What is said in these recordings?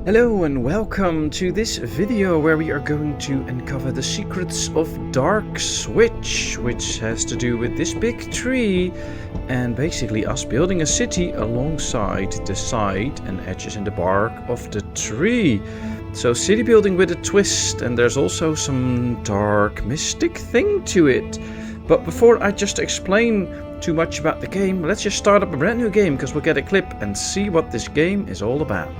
Hello and welcome to this video where we are going to uncover the secrets of DarkSwitch, which has to do with this big tree and basically us building a city alongside the side and edges and the bark of the tree. So city building with a twist, and there's also some dark mystic thing to it. But before I just explain too much about the game, let's just start up a brand new game because we'll get a clip and see what this game is all about.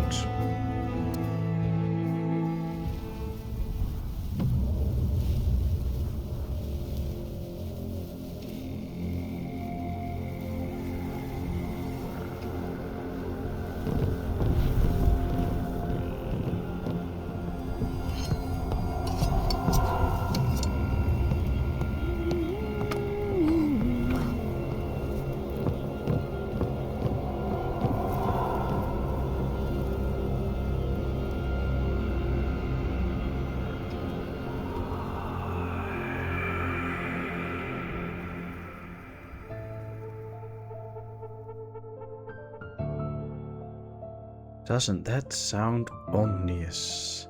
Doesn't that sound ominous?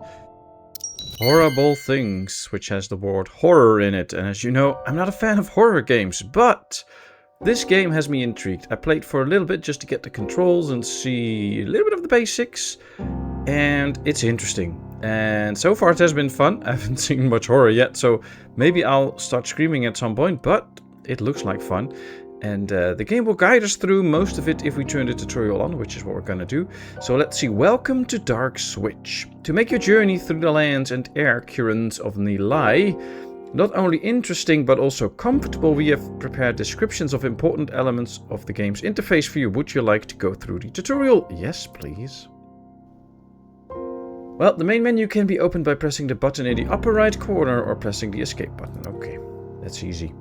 Horrible Things, which has the word horror in it. And as you know, I'm not a fan of horror games, but this game has me intrigued. I played for a little bit just to get the controls and see a little bit of the basics. And it's interesting. And so far it has been fun. I haven't seen much horror yet, so maybe I'll start screaming at some point, but it looks like fun. And the game will guide us through most of it if we turn the tutorial on, which is what we're going to do. So let's see. Welcome to DarkSwitch. To make your journey through the lands and air currents of Nilai not only interesting but also comfortable, we have prepared descriptions of important elements of the game's interface for you. Would you like to go through the tutorial? Yes, please. Well, the main menu can be opened by pressing the button in the upper right corner or pressing the escape button. Okay, that's easy.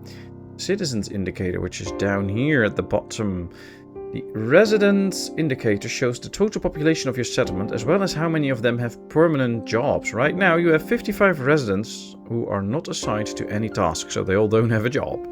Citizens indicator, which is down here at the bottom. The residence indicator shows the total population of your settlement as well as how many of them have permanent jobs. Right now you have 55 residents who are not assigned to any task, so they all don't have a job.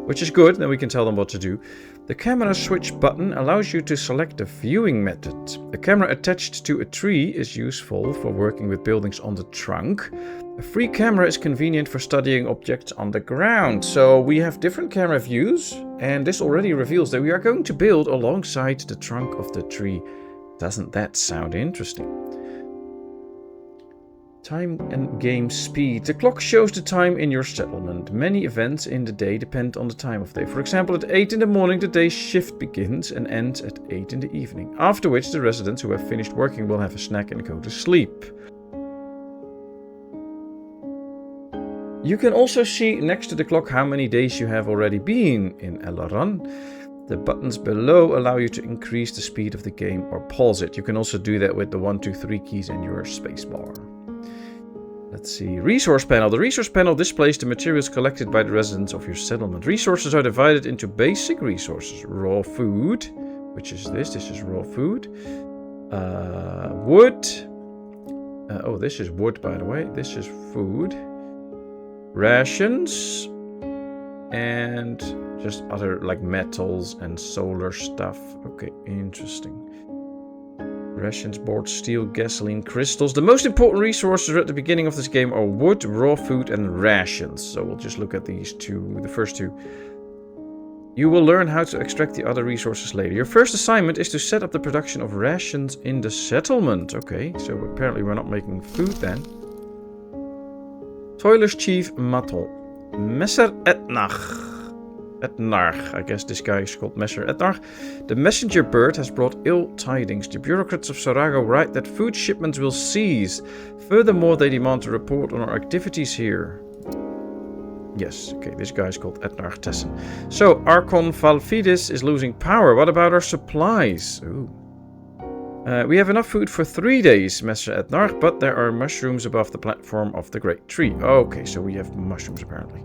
Which is good, then we can tell them what to do. The camera switch button allows you to select the viewing method. A camera attached to a tree is useful for working with buildings on the trunk. A free camera is convenient for studying objects on the ground. So we have different camera views, and this already reveals that we are going to build alongside the trunk of the tree. Doesn't that sound interesting? Time and game speed. The clock shows the time in your settlement. Many events in the day depend on the time of day. For example, at 8 in the morning the day's shift begins and ends at 8 in the evening. After which the residents who have finished working will have a snack and go to sleep. You can also see next to the clock how many days you have already been in Elaran. The buttons below allow you to increase the speed of the game or pause it. You can also do that with the 1, 2, 3 keys in your spacebar. Let's see. Resource panel. The resource panel displays the materials collected by the residents of your settlement. Resources are divided into basic resources. Raw food, which is this. This is raw food. Wood. Oh, this is wood, by the way. This is food. Rations. And just other like metals and solar stuff. Okay, interesting. Rations, board, steel, gasoline, crystals. The most important resources at the beginning of this game are wood, raw food, and rations. So we'll just look at these two, the first two. You will learn how to extract the other resources later. Your first assignment is to set up the production of rations in the settlement. Okay, so apparently we're not making food then. Toiler's Chief Matel. Messer Etnach. Etnarch, I guess this guy is called Messer Etnarch. The messenger bird has brought ill tidings. The bureaucrats of Sarago write that food shipments will cease. Furthermore, they demand a report on our activities here. Yes, okay, this guy is called Etnarch Tessen. So, Archon Valfidis is losing power. What about our supplies? Ooh. We have enough food for 3 days, Messer Etnarch, but there are mushrooms above the platform of the great tree. Okay, so we have mushrooms apparently.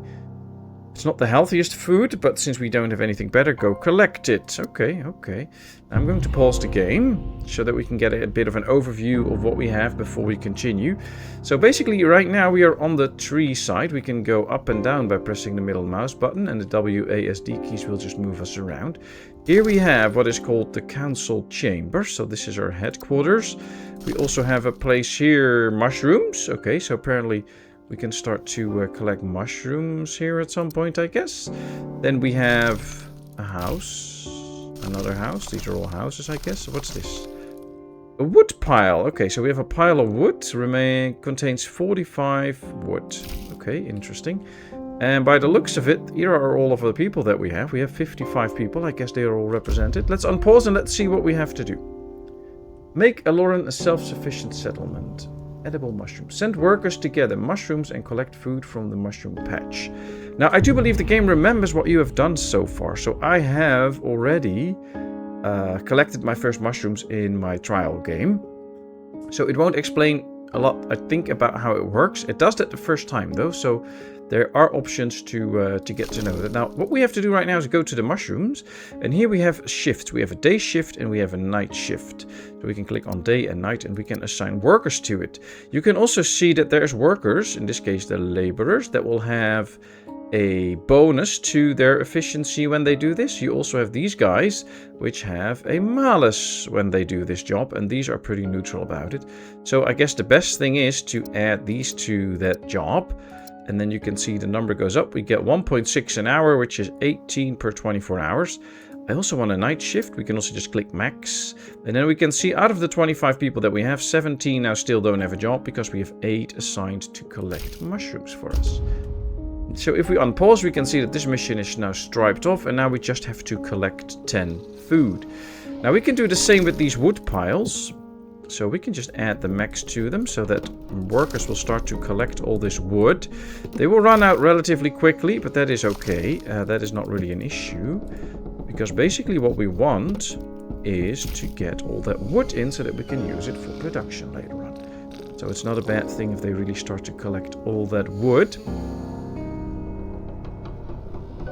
It's not the healthiest food, but since we don't have anything better, go collect it. Okay, okay. I'm going to pause the game so that we can get a bit of an overview of what we have before we continue. So basically right now we are on the tree side. We can go up and down by pressing the middle mouse button, and the WASD keys will just move us around. Here we have what is called the council chamber. So this is our headquarters. We also have a place here, mushrooms. Okay, so apparently we can start to collect mushrooms here at some point, I guess. Then we have a house, another house. These are all houses, I guess. What's this? A wood pile. Okay, so we have a pile of wood. Contains 45 wood. Okay, interesting. And by the looks of it, here are all of the people that we have. We have 55 people. I guess they are all represented. Let's unpause and let's see what we have to do. Make Aloran a self-sufficient settlement. Edible mushrooms. Send workers to gather mushrooms and collect food from the mushroom patch. Now, I do believe the game remembers what you have done so far. So I have already collected my first mushrooms in my trial game. So it won't explain a lot, I think, about how it works. It does that the first time, though. So there are options to get to know that. Now, what we have to do right now is go to the mushrooms. And here we have shifts. We have a day shift and we have a night shift. So we can click on day and night and we can assign workers to it. You can also see that there's workers, in this case the laborers, that will have a bonus to their efficiency when they do this. You also have these guys, which have a malus when they do this job. And these are pretty neutral about it. So I guess the best thing is to add these to that job. And then you can see the number goes up. We get 1.6 an hour, which is 18 per 24 hours. I also want a night shift. We can also just click max. And then we can see out of the 25 people that we have, 17 now still don't have a job because we have 8 assigned to collect mushrooms for us. So if we unpause, we can see that this mission is now striped off. And now we just have to collect 10 food. Now we can do the same with these wood piles. So we can just add the max to them so that workers will start to collect all this wood. They will run out relatively quickly, but that is okay. That is not really an issue. Because basically what we want is to get all that wood in so that we can use it for production later on. So it's not a bad thing if they really start to collect all that wood.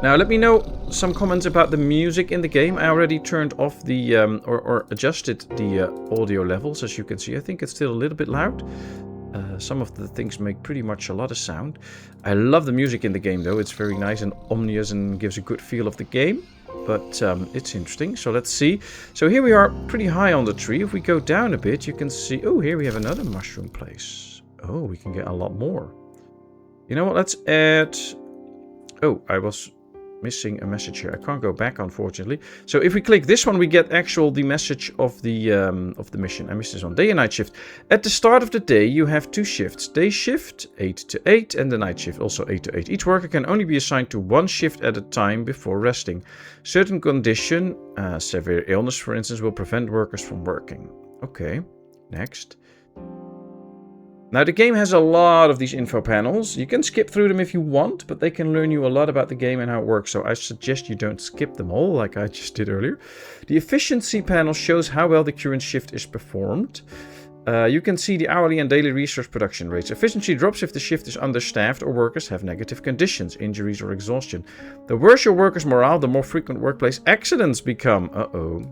Now let me know some comments about the music in the game. I already turned off the, or adjusted the audio levels, as you can see. I think it's still a little bit loud. Some of the things make pretty much a lot of sound. I love the music in the game though. It's very nice and ominous and gives a good feel of the game. But it's interesting. So let's see. So here we are pretty high on the tree. If we go down a bit, you can see... Oh, here we have another mushroom place. Oh, we can get a lot more. You know what? Let's add... Oh, I was... missing a message here. I can't go back, unfortunately. So if we click this one, we get the message of the mission. I missed this one. Day and night shift. At the start of the day, you have 2 shifts. Day shift, 8 to 8, and the night shift, also 8 to 8. Each worker can only be assigned to 1 shift at a time before resting. Certain condition, severe illness, for instance, will prevent workers from working. Okay, next. Now, the game has a lot of these info panels. You can skip through them if you want, but they can learn you a lot about the game and how it works. So I suggest you don't skip them all like I just did earlier. The efficiency panel shows how well the current shift is performed. You can see the hourly and daily resource production rates. Efficiency drops if the shift is understaffed or workers have negative conditions, injuries or exhaustion. The worse your workers' morale, the more frequent workplace accidents become. Uh-oh.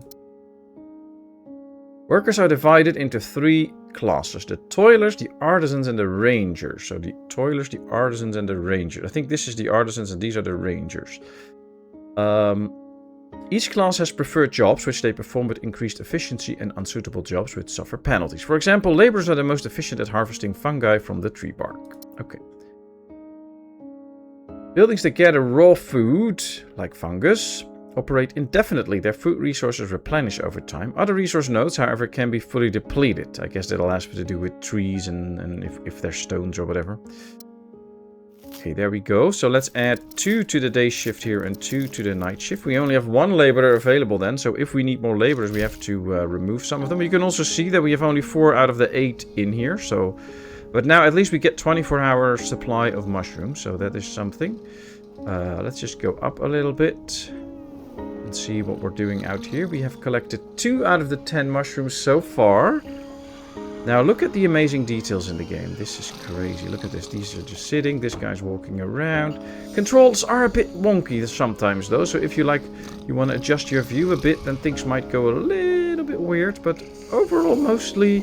Workers are divided into 3 classes. The toilers, the artisans, and the rangers. So the toilers, the artisans, and the rangers. I think this is the artisans and these are the rangers. Each class has preferred jobs which they perform with increased efficiency and unsuitable jobs which suffer penalties. For example, laborers are the most efficient at harvesting fungi from the tree bark. Okay. Buildings that gather raw food, like fungus, operate indefinitely. Their food resources replenish over time. Other resource nodes, however, can be fully depleted. I guess that'll have to do with trees and if they're stones or whatever. Okay, there we go. So let's add 2 to the day shift here and 2 to the night shift. We only have 1 laborer available then. So if we need more laborers, we have to remove some of them. You can also see that we have only 4 out of the 8 in here. So, but now at least we get 24-hour supply of mushrooms. So that is something. Let's just go up a little bit. See what we're doing out here. We have collected 2 out of the 10 mushrooms so far. Now look at the amazing details in the game. This is crazy. Look at this. These are just sitting. This guy's walking around. Controls are a bit wonky sometimes though. So if you want to adjust your view a bit, then things might go a little bit weird. But overall, mostly,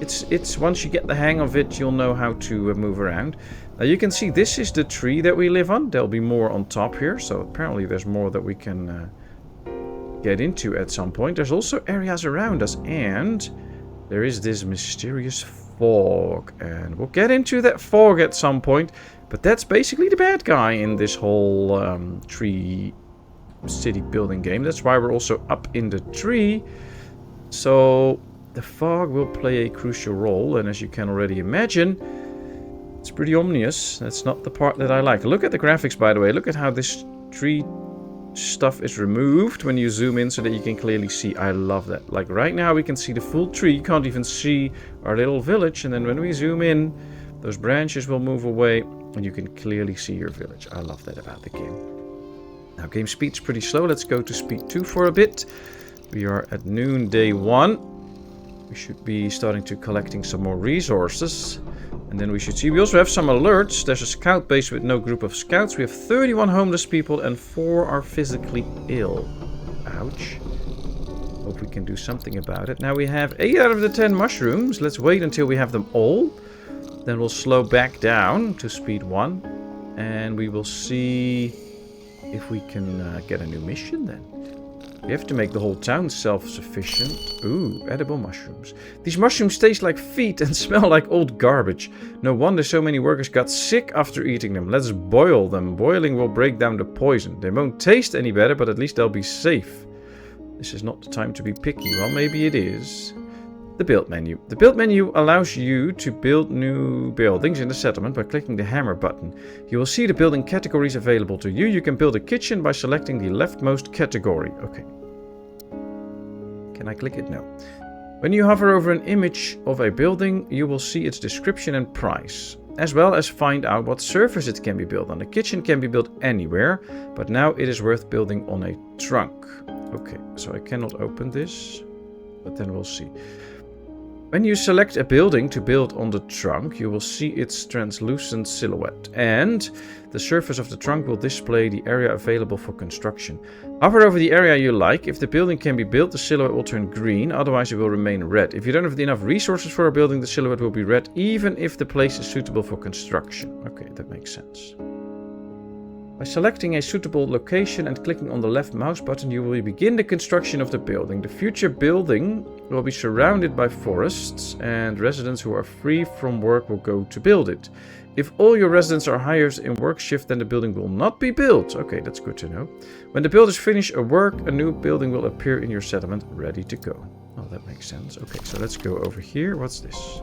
it's once you get the hang of it, you'll know how to move around. Now you can see this is the tree that we live on. There'll be more on top here. So apparently there's more that we can get into at some point. There's also areas around us, and there is this mysterious fog, and we'll get into that fog at some point, but that's basically the bad guy in this whole tree city building game. That's why we're also up in the tree. So the fog will play a crucial role, and as you can already imagine, it's pretty ominous. That's not the part that I like. Look at the graphics, by the way. Look at how this tree stuff is removed when you zoom in so that you can clearly see. I love that. Like right now we can see the full tree. You can't even see our little village, and then when we zoom in, those branches will move away and you can clearly see your village. I love that about the game. Now game speed's pretty slow. Let's go to speed 2 for a bit. We are at noon day 1. We should be starting to collecting some more resources. And then we should see, we also have some alerts. There's a scout base with no group of scouts. We have 31 homeless people and 4 are physically ill. Ouch. Hope we can do something about it. Now we have 8 out of the 10 mushrooms. Let's wait until we have them all. Then we'll slow back down to speed 1. And we will see if we can get a new mission then. We have to make the whole town self-sufficient. Ooh, edible mushrooms. These mushrooms taste like feet and smell like old garbage. No wonder so many workers got sick after eating them. Let's boil them. Boiling will break down the poison. They won't taste any better, but at least they'll be safe. This is not the time to be picky. Well, maybe it is. The build menu. The build menu allows you to build new buildings in the settlement by clicking the hammer button. You will see the building categories available to you. You can build a kitchen by selecting the leftmost category. Okay. Can I click it? No. When you hover over an image of a building, you will see its description and price, as well as find out what surface it can be built on. The kitchen can be built anywhere, but now it is worth building on a trunk. Okay, so I cannot open this, but then we'll see. When you select a building to build on the trunk, you will see its translucent silhouette, and the surface of the trunk will display the area available for construction. Hover over the area you like. If the building can be built, the silhouette will turn green, otherwise it will remain red. If you don't have enough resources for a building, the silhouette will be red, even if the place is suitable for construction. Okay, that makes sense. By selecting a suitable location and clicking on the left mouse button, you will begin the construction of the building. The future building will be surrounded by forests, and residents who are free from work will go to build it. If all your residents are hired in work shift, then the building will not be built. Okay, that's good to know. When the builders finish a work, a new building will appear in your settlement, ready to go. Oh, that makes sense. Okay, so let's go over here. What's this?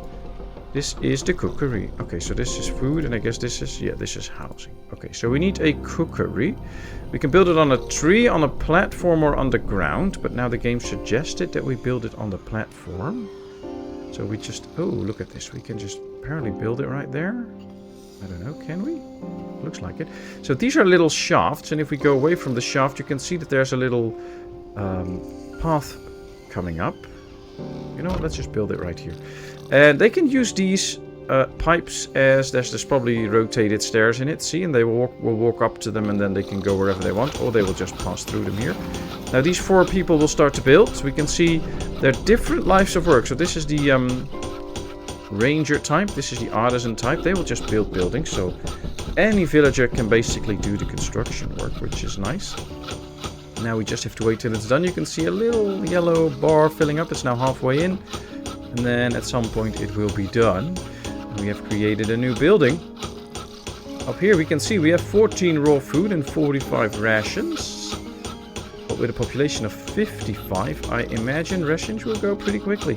This is the cookery. Okay, so this is food, and I guess this is, yeah, this is housing. Okay, so we need a cookery. We can build it on a tree, on a platform, or on the ground, but now the game suggested that we build it on the platform. So we just, oh, look at this. We can just apparently build it right there. I don't know, can we? Looks like it. So these are little shafts, and if we go away from the shaft, you can see that there's a little path coming up. You know what, let's just build it right here. And they can use these pipes as there's probably rotated stairs in it, see, and they will walk up to them, and then they can go wherever they want, or they will just pass through them here. Now these 4 people will start to build. So we can see there are different lives of work. So this is the ranger type, this is the artisan type. They will just build buildings, so any villager can basically do the construction work, which is nice. Now we just have to wait till it's done. You can see a little yellow bar filling up. It's now halfway in. And then at some point it will be done. And we have created a new building. Up here we can see we have 14 raw food and 45 rations. But with a population of 55, I imagine rations will go pretty quickly.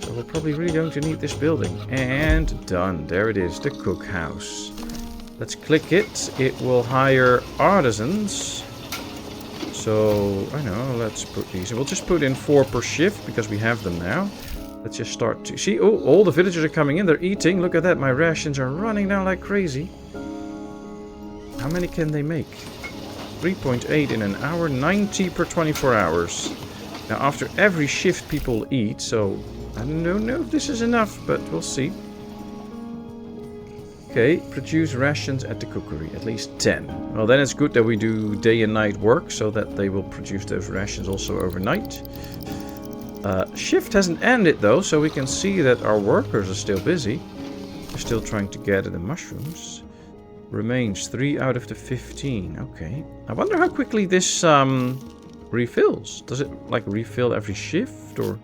So we're probably really going to need this building. And done. There it is, the cookhouse. Let's click it. It will hire artisans. So, I know, let's put these. We'll just put in 4 per shift because we have them now. Let's just start to see. Oh, all the villagers are coming in. They're eating. Look at that. My rations are running down like crazy. How many can they make? 3.8 in an hour. 90 per 24 hours. Now, after every shift, people eat. So, I don't know if this is enough, but we'll see. Okay, produce rations at the cookery, at least 10. Well, then it's good that we do day and night work, so that they will produce those rations also overnight. Shift hasn't ended though, so we can see that our workers are still busy. They're still trying to gather the mushrooms. Remains 3 out of the 15. Okay. I wonder how quickly this refills. Does it like refill every shift, or?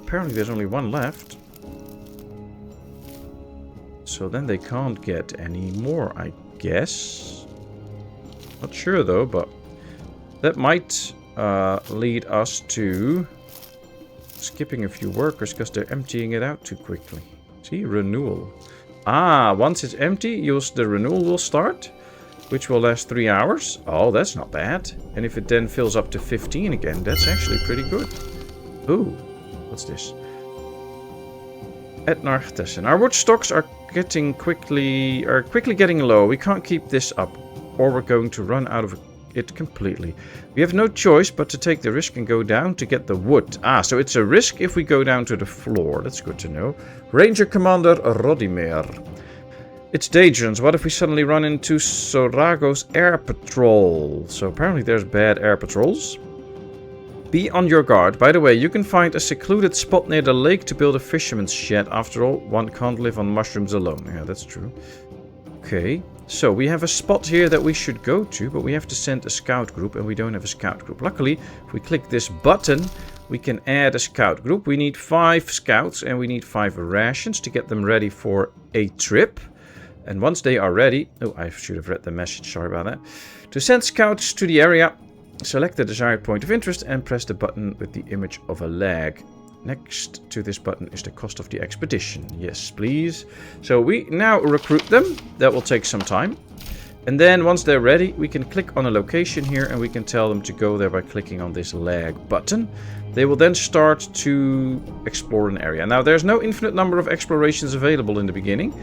Apparently there's only one left. So then they can't get any more, I guess. Not sure though, but that might lead us to skipping a few workers because they're emptying it out too quickly. See, renewal. Ah, once it's empty, the renewal will start, which will last 3 hours. Oh, that's not bad. And if it then fills up to 15 again, that's actually pretty good. Ooh, what's this? At Nargtessen. Our wood stocks are quickly getting low. We can't keep this up, or we're going to run out of it completely. We have no choice but to take the risk and go down to get the wood. Ah, so it's a risk if we go down to the floor. That's good to know. Ranger Commander Rodimer. It's dangerous. What if we suddenly run into Sorago's air patrol? So apparently there's bad air patrols. Be on your guard. By the way, you can find a secluded spot near the lake to build a fisherman's shed. After all, one can't live on mushrooms alone. Yeah, that's true. Okay, so we have a spot here that we should go to, but we have to send a scout group, and we don't have a scout group. Luckily, if we click this button, we can add a scout group. We need 5 scouts, and we need 5 rations to get them ready for a trip. And once they are ready... Oh, I should have read the message. Sorry about that. To send scouts to the area... Select the desired point of interest and press the button with the image of a lag. Next to this button is the cost of the expedition. Yes, please. So we now recruit them. That will take some time. And then once they're ready, we can click on a location here and we can tell them to go there by clicking on this lag button. They will then start to explore an area. Now, there's no infinite number of explorations available in the beginning.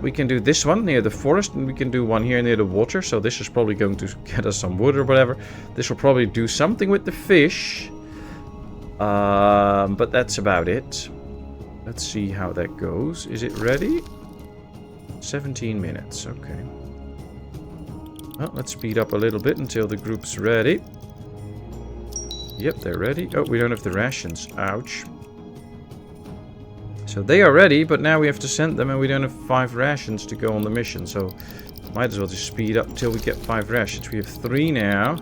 We can do this one near the forest, and we can do one here near the water. So this is probably going to get us some wood or whatever. This will probably do something with the fish. But that's about it. Let's see how that goes. Is it ready? 17 minutes, okay. Well, let's speed up a little bit until the group's ready. Yep, they're ready. Oh, we don't have the rations. Ouch. So they are ready, but now we have to send them, and we don't have 5 rations to go on the mission. So might as well just speed up until we get 5 rations. We have 3 now.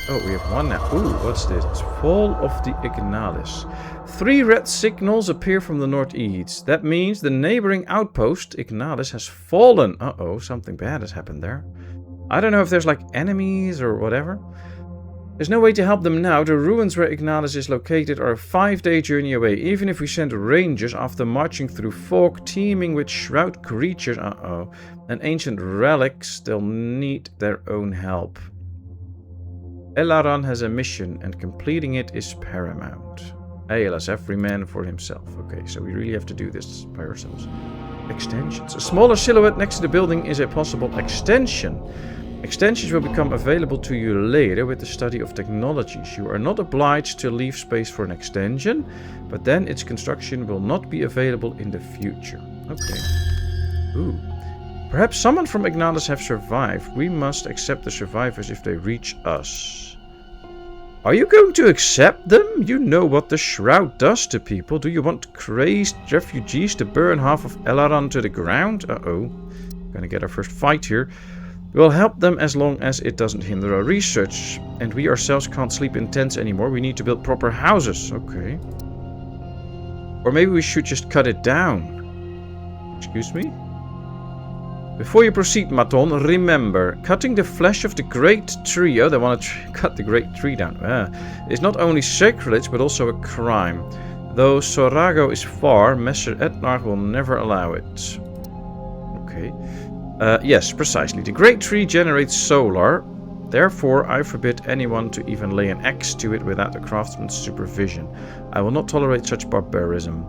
Oh, we have 1 now. Ooh, what's this? It's Fall of the Ignalis. 3 red signals appear from the northeast. That means the neighboring outpost, Ignalis, has fallen. Uh-oh, something bad has happened there. I don't know if there's like enemies or whatever. There's no way to help them now. The ruins where Ignalis is located are a 5-day journey away. Even if we send rangers after marching through fog teeming with shroud creatures, and ancient relics, they'll need their own help. Elaran has a mission, and completing it is paramount. Alas, every man for himself. Okay, so we really have to do this by ourselves. Extensions. A smaller silhouette next to the building is a possible extension. Extensions will become available to you later with the study of technologies. You are not obliged to leave space for an extension, but then its construction will not be available in the future. Okay. Ooh. Perhaps someone from Ignalis have survived. We must accept the survivors if they reach us. Are you going to accept them? You know what the shroud does to people. Do you want crazed refugees to burn half of Elaran to the ground? Uh-oh. Gonna get our first fight here. We'll help them as long as it doesn't hinder our research. And we ourselves can't sleep in tents anymore. We need to build proper houses. Okay. Or maybe we should just cut it down. Excuse me? Before you proceed, Maton, remember, cutting the flesh of the great tree, they want to cut the great tree down, is not only sacrilege, but also a crime. Though Sorago is far, Messer Etnarch will never allow it. Okay. Yes, precisely. The great tree generates solar. Therefore, I forbid anyone to even lay an axe to it without the craftsman's supervision. I will not tolerate such barbarism.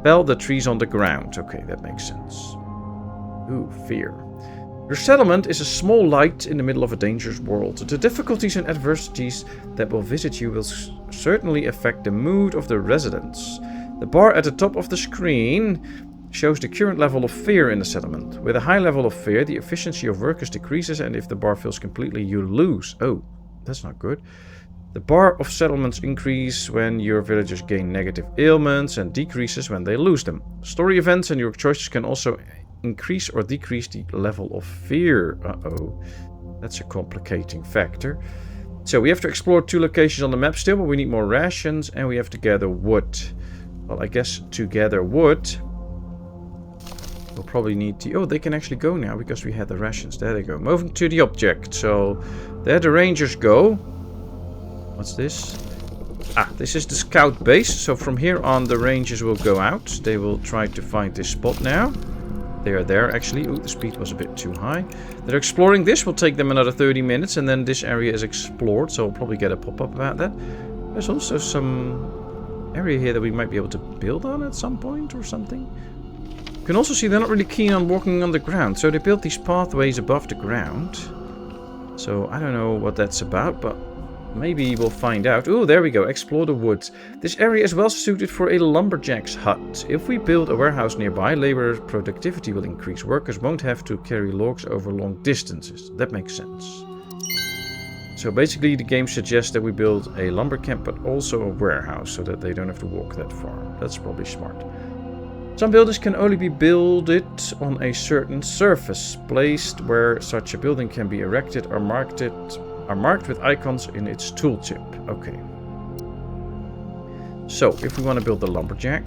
Fell the trees on the ground. Okay, that makes sense. Ooh, fear. Your settlement is a small light in the middle of a dangerous world. The difficulties and adversities that will visit you will certainly affect the mood of the residents. The bar at the top of the screen shows the current level of fear in the settlement. With a high level of fear, the efficiency of workers decreases, and if the bar fills completely, you lose. Oh, that's not good. The bar of settlements increase when your villagers gain negative ailments and decreases when they lose them. Story events and your choices can also increase or decrease the level of fear. Uh-oh. That's a complicating factor. So we have to explore 2 locations on the map still, but we need more rations and we have to gather wood. Well, I guess to gather wood, we'll probably need to... Oh, they can actually go now because we had the rations. There they go. Moving to the object. So there the rangers go. What's this? Ah, this is the scout base. So from here on the rangers will go out. They will try to find this spot now. They are there actually. Ooh, the speed was a bit too high. They're exploring this. Will take them another 30 minutes and then this area is explored. So we'll probably get a pop-up about that. There's also some area here that we might be able to build on at some point or something. You can also see they're not really keen on walking on the ground. So they built these pathways above the ground. So I don't know what that's about, but maybe we'll find out. Oh, there we go. Explore the woods. This area is well suited for a lumberjack's hut. If we build a warehouse nearby, labor productivity will increase. Workers won't have to carry logs over long distances. That makes sense. So basically the game suggests that we build a lumber camp, but also a warehouse, so that they don't have to walk that far. That's probably smart. Some buildings can only be builded on a certain surface. Placed where such a building can be erected are marked with icons in its tooltip. Okay. So, if we want to build the lumberjack,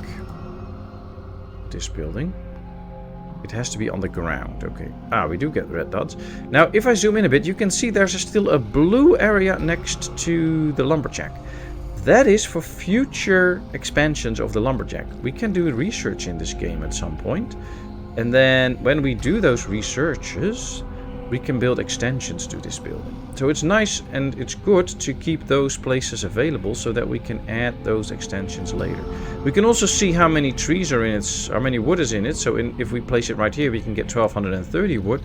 this building, it has to be on the ground. Okay. Ah, we do get red dots. Now, if I zoom in a bit, you can see there's still a blue area next to the lumberjack. That is for future expansions of the lumberjack. We can do research in this game at some point. And then when we do those researches, we can build extensions to this building. So it's nice and it's good to keep those places available so that we can add those extensions later. We can also see how many trees are in it, how many wood is in it. So if we place it right here, we can get 1230 wood.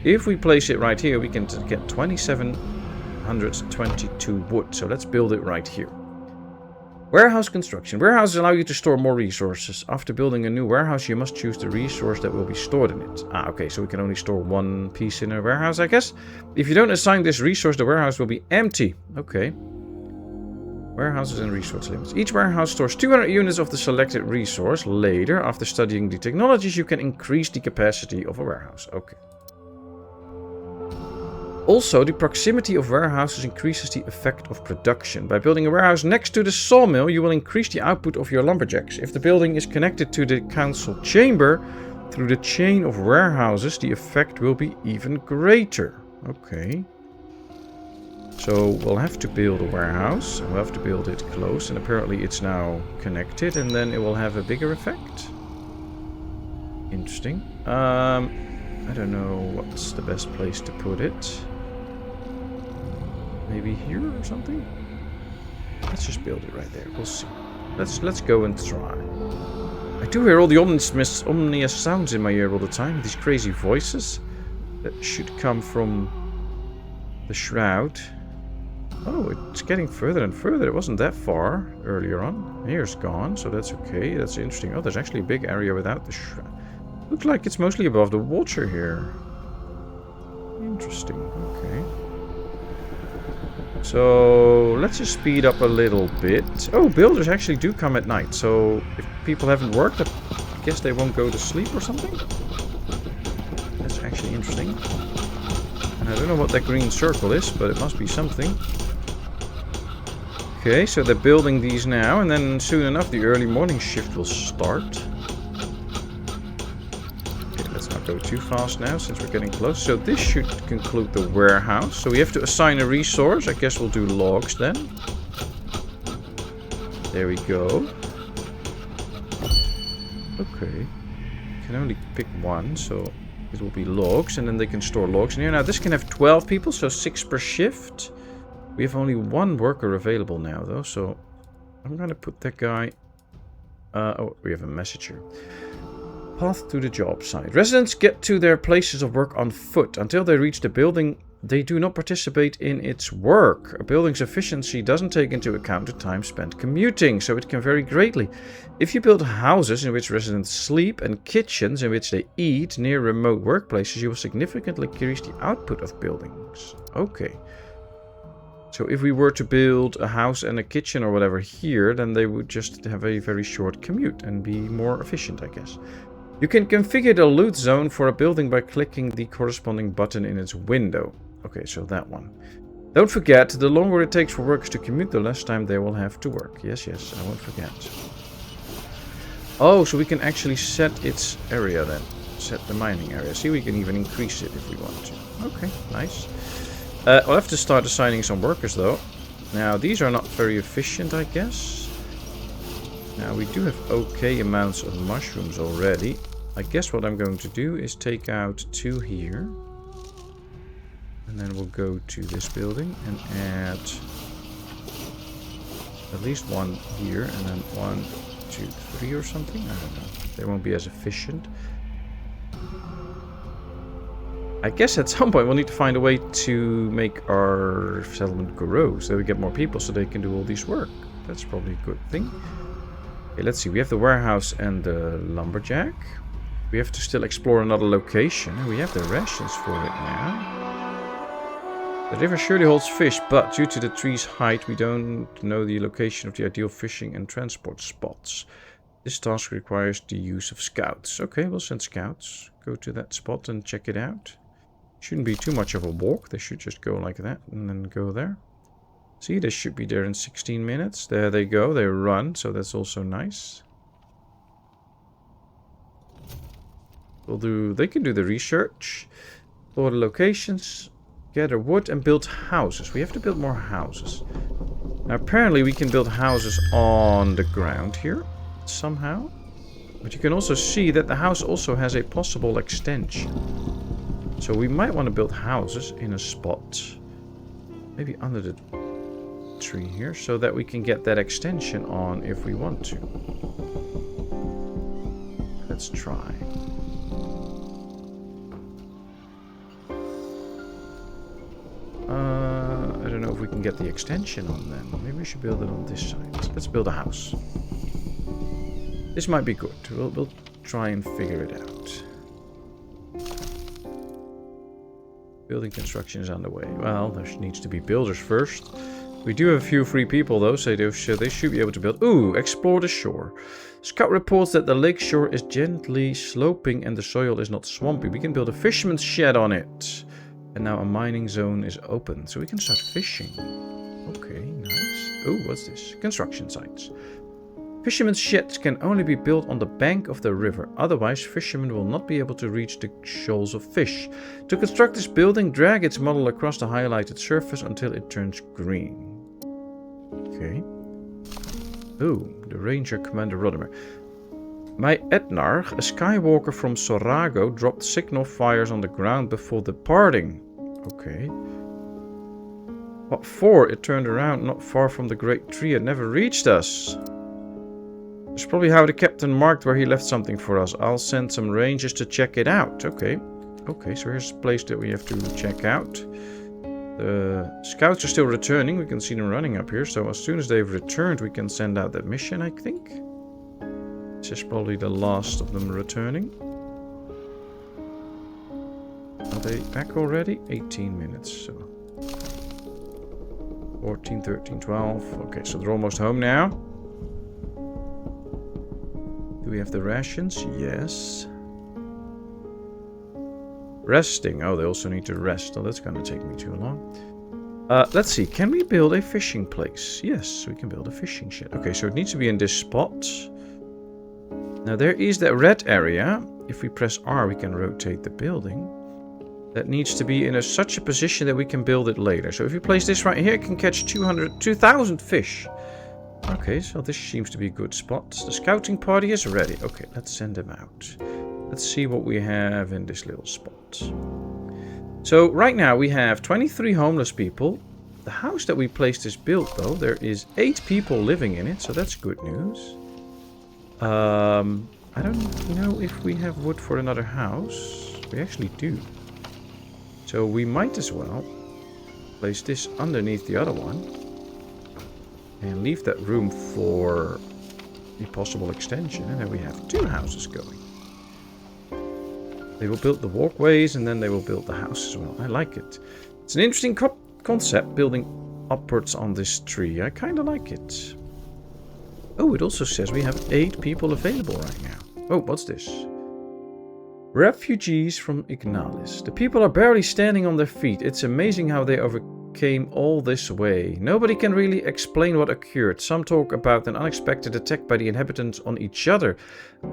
If we place it right here, we can get 2722 wood. So let's build it right here. Warehouse construction. Warehouses allow you to store more resources. After building a new warehouse, you must choose the resource that will be stored in it. Ah, okay, so we can only store one piece in a warehouse, I guess. If you don't assign this resource, the warehouse will be empty. Okay. Warehouses and resource limits. Each warehouse stores 200 units of the selected resource. Later, after studying the technologies, you can increase the capacity of a warehouse. Okay. Also, the proximity of warehouses increases the effect of production. By building a warehouse next to the sawmill, you will increase the output of your lumberjacks. If the building is connected to the council chamber through the chain of warehouses, the effect will be even greater. Okay. So we'll have to build a warehouse. We'll have to build it close, and apparently it's now connected, and then it will have a bigger effect. Interesting. I don't know what's the best place to put it. Maybe here or something? Let's just build it right there. We'll see. Let's go and try. I do hear all the ominous sounds in my ear all the time. These crazy voices that should come from the shroud. Oh, it's getting further and further. It wasn't that far earlier on. Here's gone, so that's okay. That's interesting. Oh, there's actually a big area without the shroud. Looks like it's mostly above the water here. Interesting. Okay. So let's just speed up a little bit. Oh, builders actually do come at night. So if people haven't worked, I guess they won't go to sleep or something. That's actually interesting. And I don't know what that green circle is, but it must be something. Okay, so they're building these now, and then soon enough the early morning shift will start. Not go too fast now since we're getting close. So this should conclude the warehouse. So we have to assign a resource. I guess we'll do logs then. There we go. Okay. Can only pick one, so it will be logs, and then they can store logs in here. Now this can have 12 people, so 6 per shift. We have only one worker available now though, so I'm gonna put that guy... oh, we have a message here. Path to the job site. Residents get to their places of work on foot. Until they reach the building, they do not participate in its work. A building's efficiency doesn't take into account the time spent commuting, so it can vary greatly. If you build houses in which residents sleep and kitchens in which they eat near remote workplaces, you will significantly increase the output of buildings. Okay. So if we were to build a house and a kitchen or whatever here, then they would just have a very short commute and be more efficient, I guess. You can configure the loot zone for a building by clicking the corresponding button in its window. Okay, so that one. Don't forget, the longer it takes for workers to commute, the less time they will have to work. Yes, yes, I won't forget. Oh, so we can actually set its area then. Set the mining area. See, we can even increase it if we want to. Okay, nice. We'll have to start assigning some workers though. Now, these are not very efficient, I guess. Now, we do have okay amounts of mushrooms already. I guess what I'm going to do is take out 2 here. And then we'll go to this building and add at least 1 here. And then 1, 2, 3 or something. I don't know. They won't be as efficient. I guess at some point we'll need to find a way to make our settlement grow so we get more people so they can do all this work. That's probably a good thing. Okay, let's see. We have the warehouse and the lumberjack. We have to still explore another location. We have the rations for it now. The river surely holds fish, but due to the tree's height, we don't know the location of the ideal fishing and transport spots. This task requires the use of scouts. Okay, we'll send scouts. Go to that spot and check it out. Shouldn't be too much of a walk. They should just go like that and then go there. See, they should be there in 16 minutes. There they go. They run, so that's also nice. They can do the research. For the locations, gather wood and build houses. We have to build more houses. Now, apparently we can build houses on the ground here somehow. But you can also see that the house also has a possible extension. So we might want to build houses in a spot, maybe under the tree here, so that we can get that extension on if we want to. Let's try. I don't know if we can get the extension on then. Maybe we should build it on this side. Let's build a house. This might be good. We'll try and figure it out. Building construction is underway. Well, there needs to be builders first. We do have a few free people though, so they should be able to build. Ooh, explore the shore. Scout reports that the lake shore is gently sloping and the soil is not swampy. We can build a fisherman's shed on it. And now a mining zone is open, so we can start fishing. Okay, nice. Ooh, what's this? Construction sites. Fishermen's sheds can only be built on the bank of the river, otherwise fishermen will not be able to reach the shoals of fish. To construct this building, drag its model across the highlighted surface until it turns green. Okay. Ooh, the Ranger Commander Rodimer. My Etnarch, a skywalker from Sorago, dropped signal fires on the ground before departing. Okay. What for? It turned around not far from the great tree and never reached us. That's probably how the captain marked where he left something for us. I'll send some rangers to check it out. Okay. Okay, so here's a place that we have to check out. The scouts are still returning. We can see them running up here. So as soon as they've returned, we can send out that mission, I think. This is probably the last of them returning. Are they back already? 18 minutes. So 14, 13, 12. Okay, so they're almost home now. Do we have the rations? Yes. Resting. Oh, they also need to rest. Oh, that's going to take me too long. Let's see. Can we build a fishing place? Yes, we can build a fishing shed. Okay, so it needs to be in this spot. Now, there is that red area. If we press R, we can rotate the building. That needs to be in such a position that we can build it later. So if you place this right here, it can catch 2,000 fish. Okay, so this seems to be a good spot. The scouting party is ready. Okay, let's send them out. Let's see what we have in this little spot. So right now we have 23 homeless people. The house that we placed is built though. There is 8 people living in it, so that's good news. I don't know if we have wood for another house. We actually do. So we might as well place this underneath the other one. And leave that room for a possible extension. And then we have 2 houses going. They will build the walkways and then they will build the house as well. I like it. It's an interesting concept, building upwards on this tree. I kind of like it. Oh, it also says we have 8 people available right now. Oh, what's this? Refugees from Ignalis. The people are barely standing on their feet. It's amazing how they overcame all this way. Nobody can really explain what occurred. Some talk about an unexpected attack by the inhabitants on each other.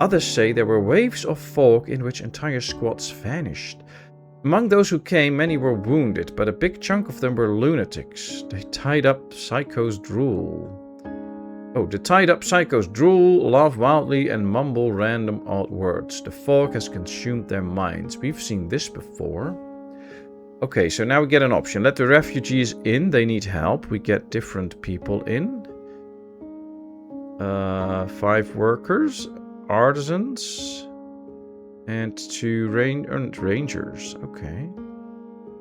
Others say there were waves of fog in which entire squads vanished. Among those who came, many were wounded, but a big chunk of them were lunatics. They tied up psychos drool. Oh, the tied up psychos drool, laugh wildly, and mumble random odd words. The fog has consumed their minds. We've seen this before. Okay, so now we get an option. Let the refugees in. They need help. We get different people in. 5 workers, artisans, and 2 rangers. Okay.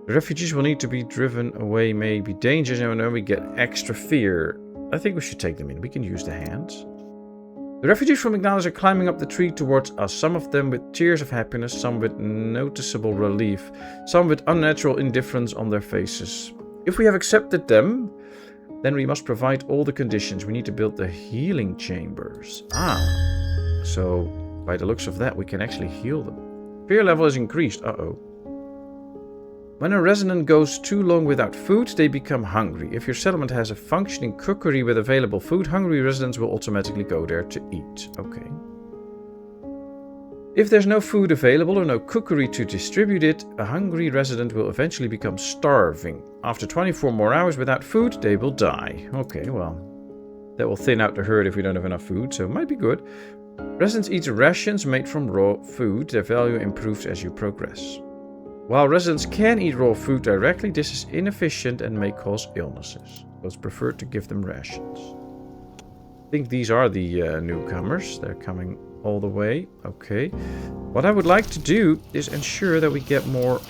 The refugees will need to be driven away, may be dangerous, and then we get extra fear. I think we should take them in. We can use the hands. The refugees from Ignalis are climbing up the tree towards us. Some of them with tears of happiness, some with noticeable relief, some with unnatural indifference on their faces. If we have accepted them, then we must provide all the conditions. We need to build the healing chambers. So by the looks of that, we can actually heal them. Fear level is increased. Uh-oh. When a resident goes too long without food, they become hungry. If your settlement has a functioning cookery with available food, hungry residents will automatically go there to eat. Okay. If there's no food available or no cookery to distribute it, a hungry resident will eventually become starving. After 24 more hours without food, they will die. Okay, well, that will thin out the herd if we don't have enough food, so it might be good. Residents eat rations made from raw food. Their value improves as you progress. While residents can eat raw food directly, this is inefficient and may cause illnesses. So it's preferred to give them rations. I think these are the newcomers. They're coming all the way. Okay. What I would like to do is ensure that we get more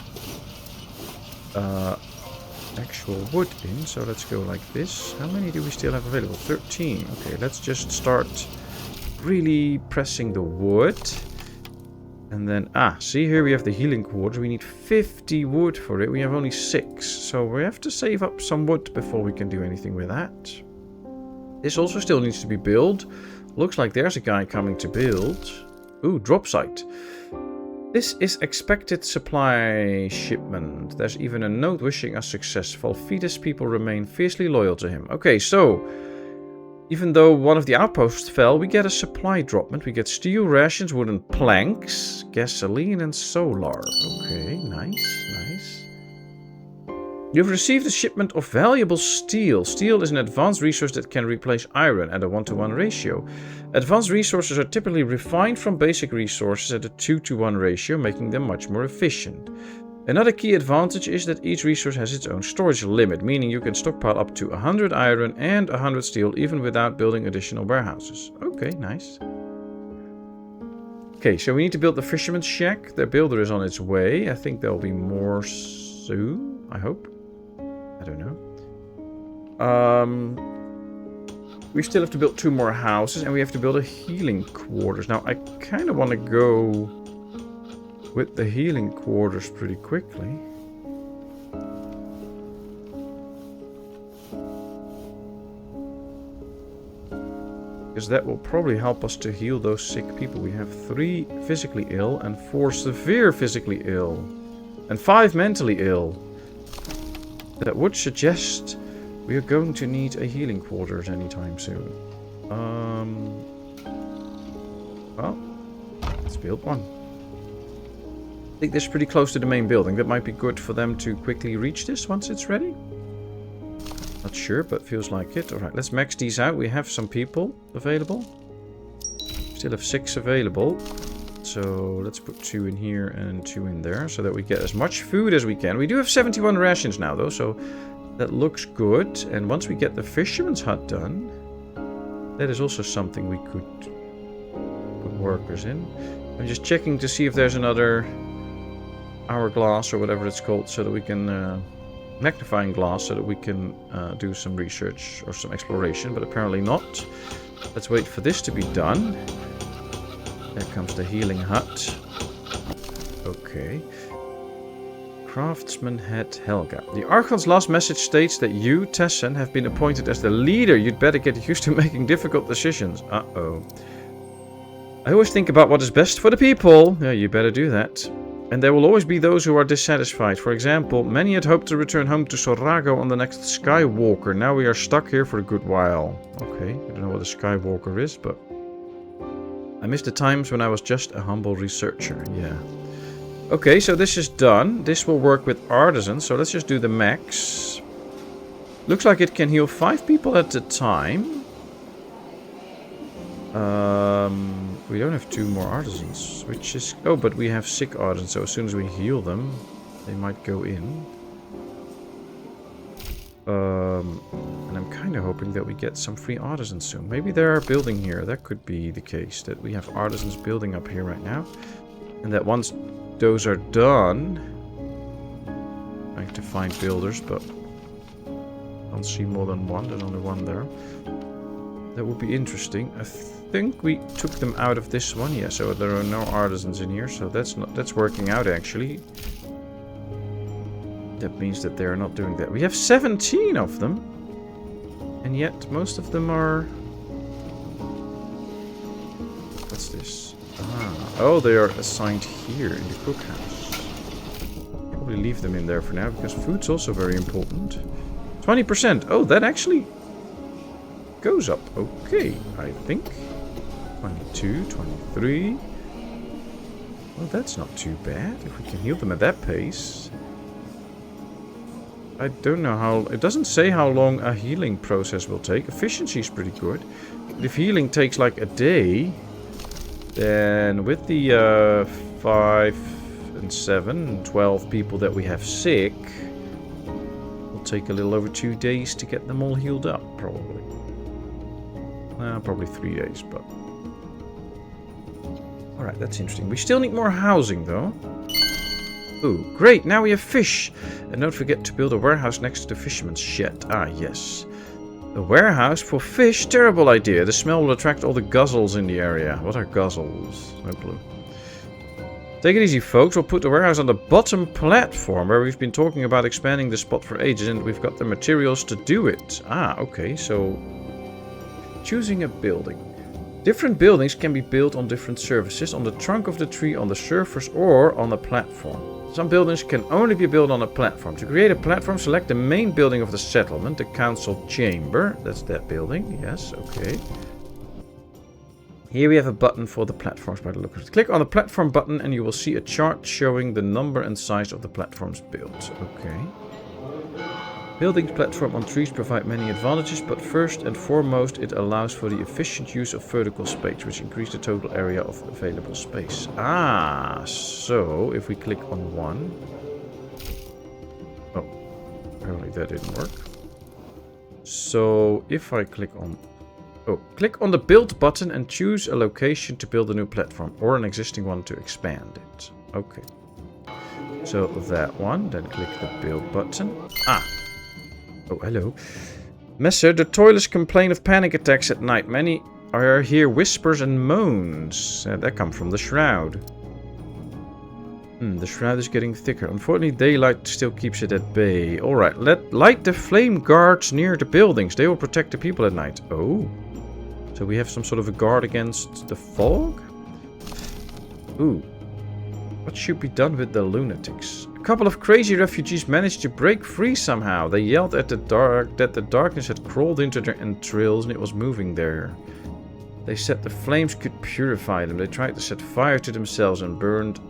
actual wood in. So let's go like this. How many do we still have available? 13. Okay, let's just start really pressing the wood. And then, see here we have the healing quarters. We need 50 wood for it. We have only 6. So we have to save up some wood before we can do anything with that. This also still needs to be built. Looks like there's a guy coming to build. Ooh, drop site. This is expected supply shipment. There's even a note wishing us success. Valfides people remain fiercely loyal to him. Okay, so even though one of the outposts fell, we get a supply dropment. We get steel rations, wooden planks, gasoline, and solar. Okay, nice, nice. You've received a shipment of valuable steel. Steel is an advanced resource that can replace iron at a 1-to-1 ratio. Advanced resources are typically refined from basic resources at a 2-to-1 ratio, making them much more efficient. Another key advantage is that each resource has its own storage limit, meaning you can stockpile up to 100 iron and 100 steel even without building additional warehouses. Okay, nice. Okay, so we need to build the fisherman's shack. The builder is on its way. I think there'll be more soon, I hope. I don't know. We still have to build 2 more houses and we have to build a healing quarters. Now, I kind of want to go with the healing quarters pretty quickly. Because that will probably help us to heal those sick people. We have 3 physically ill and 4 severe physically ill. And 5 mentally ill. That would suggest we are going to need a healing quarters anytime soon. Well, let's build one. I think this is pretty close to the main building. That might be good for them to quickly reach this once it's ready. Not sure, but feels like it. Alright, let's max these out. We have some people available. Still have 6 available. So let's put 2 in here and 2 in there so that we get as much food as we can. We do have 71 rations now though, so that looks good. And once we get the fisherman's hut done, that is also something we could workers in. I'm just checking to see if there's another hourglass or whatever it's called, so that we can magnifying glass, so that we can do some research or some exploration, but apparently not. Let's wait for this to be done. There comes the healing hut. Okay. Craftsman head Helga. The Archon's last message states that you, Tessen, have been appointed as the leader. You'd better get used to making difficult decisions. Uh-oh. I always think about what is best for the people. Yeah, you better do that. And there will always be those who are dissatisfied. For example, many had hoped to return home to Sorago on the next Skywalker. Now we are stuck here for a good while. Okay, I don't know what a Skywalker is, but... I miss the times when I was just a humble researcher. Yeah. Okay, so this is done. This will work with artisans, so let's just do the max. Looks like it can heal 5 people at a time. We don't have 2 more artisans, which is... Oh, but we have sick artisans, so as soon as we heal them, they might go in. And I'm kind of hoping that we get some free artisans soon. Maybe they are building here. That could be the case, that we have artisans building up here right now. And that once those are done... I have to find builders, but... I don't see more than one. There's only one there. That would be interesting. I think we took them out of this one. Yeah, so there are no artisans in here, so that's working out actually. That means that they are not doing that. We have 17 of them, and yet most of them are... What's this? Ah, oh, they are assigned here in the cookhouse. Probably leave them in there for now, because food's also very important. 20%. Oh, that actually goes up. Okay, I think. 22, 23. Well, that's not too bad. If we can heal them at that pace. I don't know how... It doesn't say how long a healing process will take. Efficiency is pretty good. But if healing takes like a day, then with the 5 and 7 and 12 people that we have sick, it'll take a little over 2 days to get them all healed up, probably. Probably 3 days, but... Alright, that's interesting. We still need more housing, though. Ooh, great, now we have fish! And don't forget to build a warehouse next to the fisherman's shed. Ah, yes. A warehouse for fish? Terrible idea. The smell will attract all the guzzles in the area. What are guzzles? No clue. Take it easy, folks. We'll put the warehouse on the bottom platform, where we've been talking about expanding the spot for ages, and we've got the materials to do it. Ah, okay, so... Choosing a building. Different buildings can be built on different surfaces, on the trunk of the tree, on the surface, or on a platform. Some buildings can only be built on a platform. To create a platform, select the main building of the settlement, the council chamber. That's that building, yes, okay. Here we have a button for the platforms by the look of it. Click on the platform button and you will see a chart showing the number and size of the platforms built. Okay. Building platform on trees provide many advantages, but first and foremost it allows for the efficient use of vertical space, which increases the total area of available space. Ah, so if we click on one... Oh, apparently that didn't work. So if I click on... Oh, click on the build button and choose a location to build a new platform, or an existing one to expand it. Okay. So that one, then click the build button. Ah! Oh, hello. Messer, the toilets complain of panic attacks at night. Many are hear whispers and moans. That come from the shroud. The shroud is getting thicker. Unfortunately, daylight still keeps it at bay. Alright, light the flame guards near the buildings. They will protect the people at night. Oh. So we have some sort of a guard against the fog? Ooh. What should be done with the lunatics? A couple of crazy refugees managed to break free somehow. They yelled at the darkness had crawled into their entrails and it was moving there. They said the flames could purify them. They tried to set fire to themselves and burned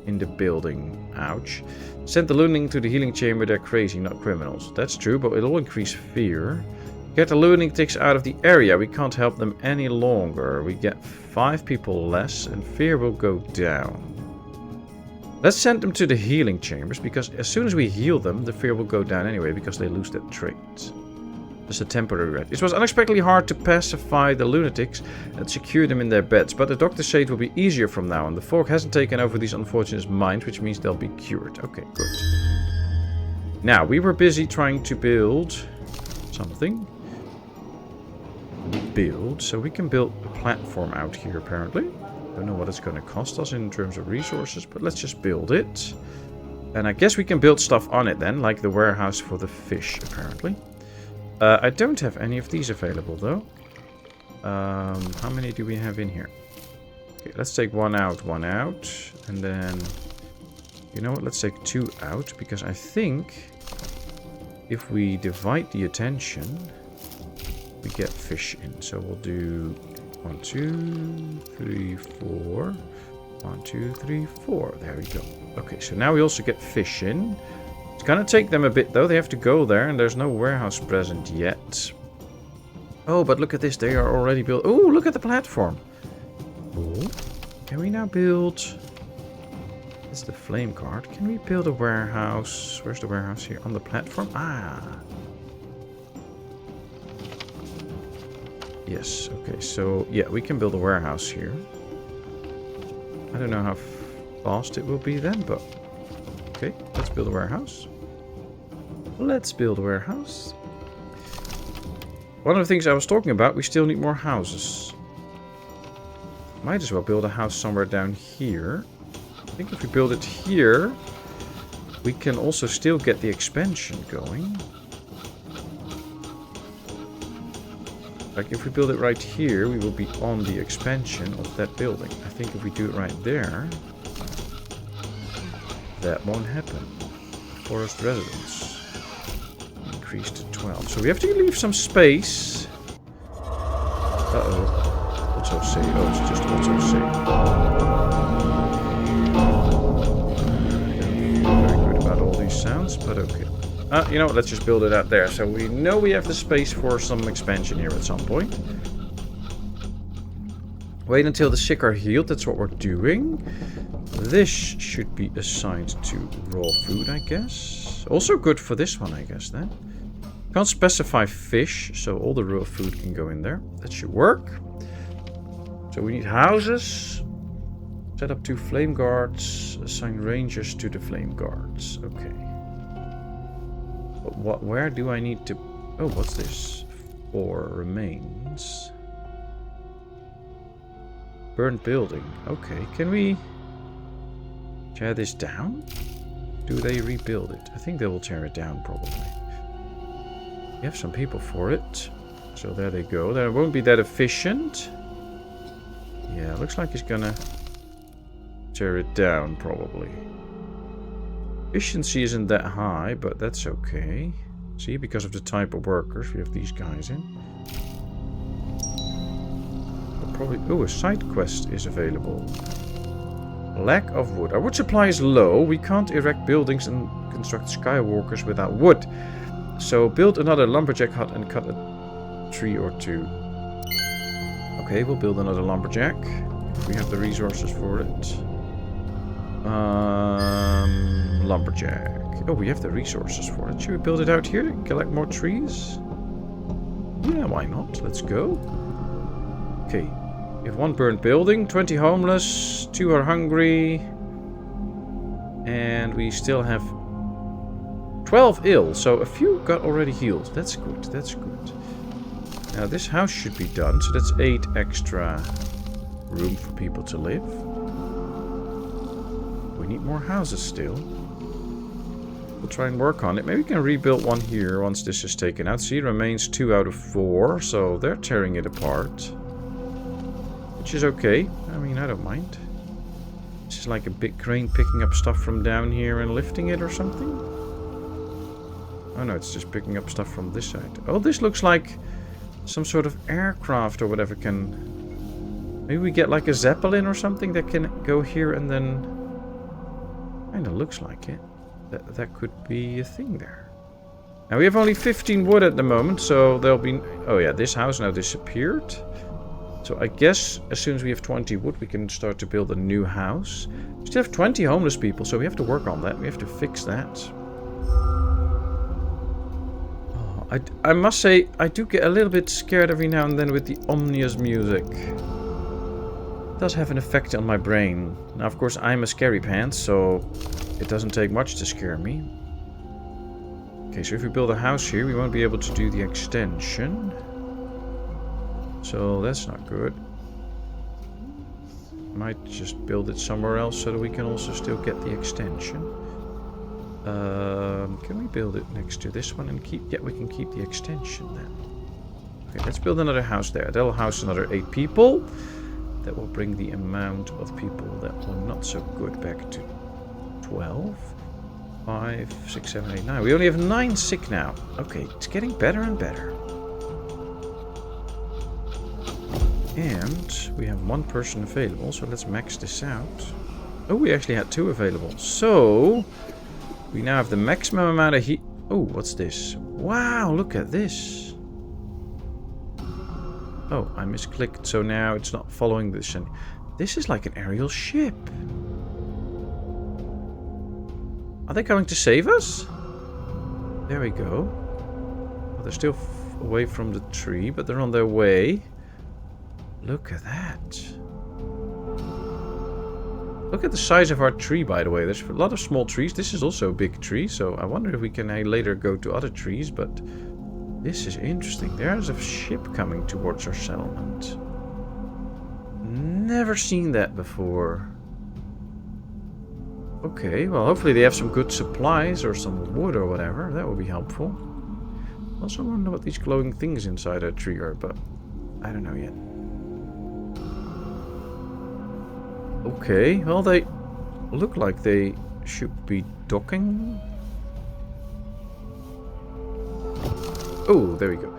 in the building. Ouch. Send the lunatic to the healing chamber. They're crazy, not criminals. That's true, but it'll increase fear. Get the lunatics out of the area. We can't help them any longer. We get 5 people less and fear will go down. Let's send them to the healing chambers, because as soon as we heal them, the fear will go down anyway, because they lose that trait. Just a temporary rest. It was unexpectedly hard to pacify the lunatics and secure them in their beds, but the doctor said it will be easier from now on. The fog hasn't taken over these unfortunate minds, which means they'll be cured. Okay, good. Now, we were busy trying to build something. So we can build a platform out here, apparently. Don't know what it's going to cost us in terms of resources, but let's just build it. And I guess we can build stuff on it then, like the warehouse for the fish, apparently. I don't have any of these available, though. How many do we have in here? Okay, let's take one out, and then... You know what, let's take 2 out, because I think if we divide the attention, we get fish in. So we'll do 1, 2, 3, 4. 1, 2, 3, 4. There we go. Okay, so now we also get fish in. It's gonna take them a bit, though. They have to go there, and there's no warehouse present yet. Oh, but look at this. They are already built. Oh, look at the platform. Cool. Can we now build... That's the flame card. Can we build a warehouse? Where's the warehouse here? On the platform? Ah. Yes, okay. So, yeah, we can build a warehouse here. I don't know how fast it will be then, but... Okay, let's build a warehouse. Let's build a warehouse. One of the things I was talking about, we still need more houses. Might as well build a house somewhere down here. I think if we build it here, we can also still get the expansion going. Like if we build it right here, we will be on the expansion of that building. I think if we do it right there, that won't happen. Forest residence. Increase to 12. So we have to leave some space. Uh-oh. Also say. Oh, it's just also say. I don't feel very good about all these sounds, but okay. You know what, let's just build it out there. So we know we have the space for some expansion here at some point. Wait until the sick are healed, that's what we're doing. This should be assigned to raw food, I guess. Also good for this one, I guess, then. Can't specify fish, so all the raw food can go in there. That should work. So we need houses. Set up 2 flame guards. Assign rangers to the flame guards. Okay. But where do I need to... Oh, what's this? 4 remains. Burnt building. Okay, can we tear this down? Do they rebuild it? I think they will tear it down, probably. We have some people for it. So there they go. That won't be that efficient. Yeah, looks like he's gonna tear it down, probably. Efficiency isn't that high, but that's okay. See, because of the type of workers, we have these guys in. But probably... Oh, a side quest is available. Lack of wood. Our wood supply is low. We can't erect buildings and construct skywalkers without wood. So build another lumberjack hut and cut a tree or 2. Okay, we'll build another lumberjack. If we have the resources for it. Lumberjack. Oh, we have the resources for it. Should we build it out here to collect more trees? Yeah, why not? Let's go. Okay. We have 1 burnt building, 20 homeless, 2 are hungry. And we still have 12 ill, so a few got already healed. That's good, that's good. Now this house should be done, so that's 8 extra room for people to live. We need more houses still. We'll try and work on it. Maybe we can rebuild one here once this is taken out. See, remains 2 out of 4, so they're tearing it apart. Which is okay. I mean, I don't mind. This is like a big crane picking up stuff from down here and lifting it or something. Oh no, it's just picking up stuff from this side. Oh, this looks like some sort of aircraft or whatever can... Maybe we get like a Zeppelin or something that can go here and then... Kinda looks like it. That could be a thing there. Now we have only 15 wood at the moment, so there'll be... Oh yeah, this house now disappeared. So I guess as soon as we have 20 wood, we can start to build a new house. We still have 20 homeless people, so we have to work on that. We have to fix that. I must say, I do get a little bit scared every now and then with the ominous music. It does have an effect on my brain. Now, of course, I'm a scary pants, so it doesn't take much to scare me. Okay, so if we build a house here, we won't be able to do the extension. So that's not good. Might just build it somewhere else so that we can also still get the extension. Can we build it next to this one and keep... Yeah, we can keep the extension then. Okay, let's build another house there. That'll house another 8 people. That will bring the amount of people that were not so good back to 12. 5, 6, 7, 8, 9. We only have 9 sick now. Okay, it's getting better and better. And we have 1 person available, so let's max this out. Oh, we actually had 2 available. So, we now have the maximum amount of heat. Oh, what's this? Wow, look at this. Oh, I misclicked, so now it's not following this. And this is like an aerial ship. Are they coming to save us? There we go. Well, they're still away from the tree, but they're on their way. Look at that. Look at the size of our tree, by the way. There's a lot of small trees. This is also a big tree, so I wonder if we can later go to other trees, but this is interesting. There's a ship coming towards our settlement. Never seen that before. Okay, well, hopefully they have some good supplies or some wood or whatever. That would be helpful. Also wonder what these glowing things inside a tree are, but I don't know yet. Okay, well, they look like they should be docking. Oh, there we go.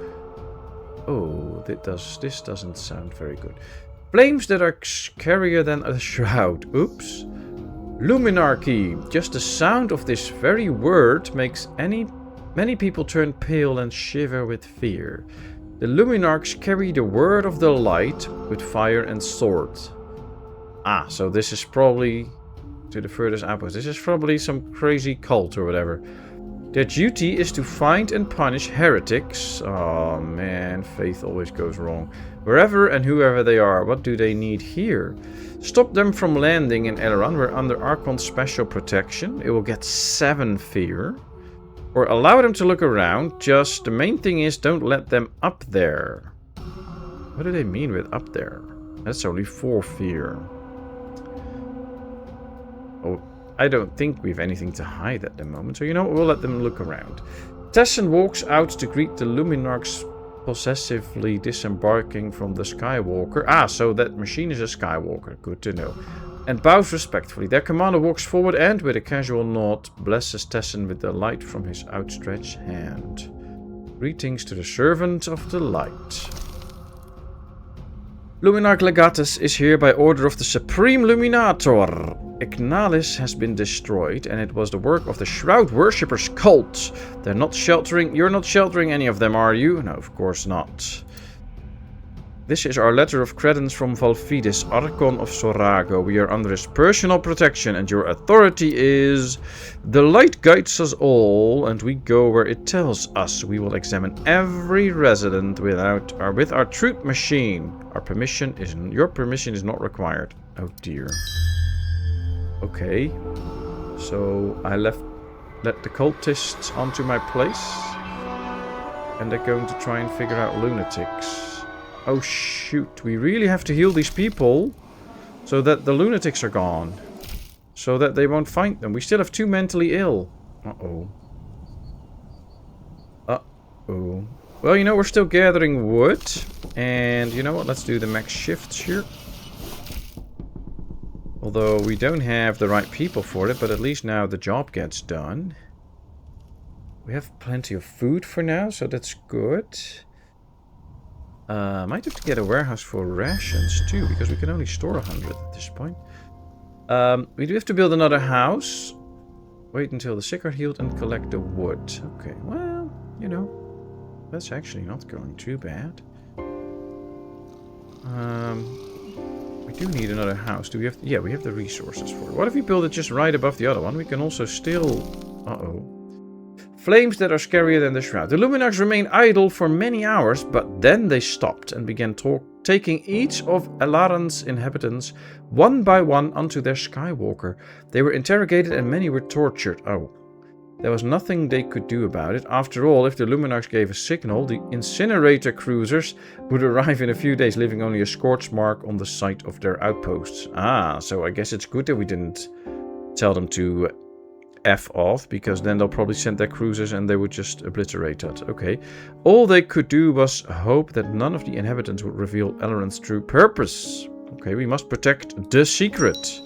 Oh, this doesn't sound very good. Flames that are scarier than a shroud. Oops. Luminarchy. Just the sound of this very word makes many people turn pale and shiver with fear. The Luminarchs carry the word of the light with fire and sword. Ah, so this is probably to the furthest outpost. This is probably some crazy cult or whatever. Their duty is to find and punish heretics. Oh man, faith always goes wrong. Wherever and whoever they are. What do they need here? Stop them from landing in Eleron. We're under Archon's special protection. It will get 7 fear. Or allow them to look around. Just the main thing is don't let them up there. What do they mean with up there? That's only 4 fear. Oh, I don't think we have anything to hide at the moment. So you know what? We'll let them look around. Tessin walks out to greet the Luminarchs possessively disembarking from the Skywalker. Ah, so that machine is a Skywalker. Good to know. And bows respectfully. Their commander walks forward and, with a casual nod, blesses Tessin with the light from his outstretched hand. Greetings to the servant of the light. Luminarch Legatus is here by order of the Supreme Luminator. Ignalis has been destroyed, and it was the work of the Shroud Worshippers cult. You're not sheltering any of them, are you? No, of course not. This is our letter of credence from Valfidis, Archon of Sorago. We are under his personal protection, and your authority is... The light guides us all, and we go where it tells us. We will examine every resident with our truth machine. Your permission is not required. Oh dear. Okay. So I let the cultists onto my place, and they're going to try and figure out lunatics. Oh shoot, we really have to heal these people so that the lunatics are gone. So that they won't find them. We still have 2 mentally ill. Uh-oh. Uh-oh. Well, you know, we're still gathering wood. And you know what? Let's do the max shifts here. Although we don't have the right people for it, but at least now the job gets done. We have plenty of food for now, so that's good. Might have to get a warehouse for rations too, because we can only store 100 at this point. We do have to build another house. Wait until the sick are healed and collect the wood. Okay, well, you know, that's actually not going too bad. We do need another house. Do we have... Yeah, we have the resources for it. What if we build it just right above the other one? We can also still... Uh-oh. Flames that are scarier than the shroud. The Luminarchs remained idle for many hours, but then they stopped and began taking each of Alaran's inhabitants one by one onto their skywalker. They were interrogated and many were tortured. Oh. There was nothing they could do about it. After all, if the Luminarchs gave a signal, the incinerator cruisers would arrive in a few days, leaving only a scorch mark on the site of their outposts. Ah, so I guess it's good that we didn't tell them to F off, because then they'll probably send their cruisers and they would just obliterate that. Okay. All they could do was hope that none of the inhabitants would reveal Alaran's true purpose. Okay, we must protect the secret.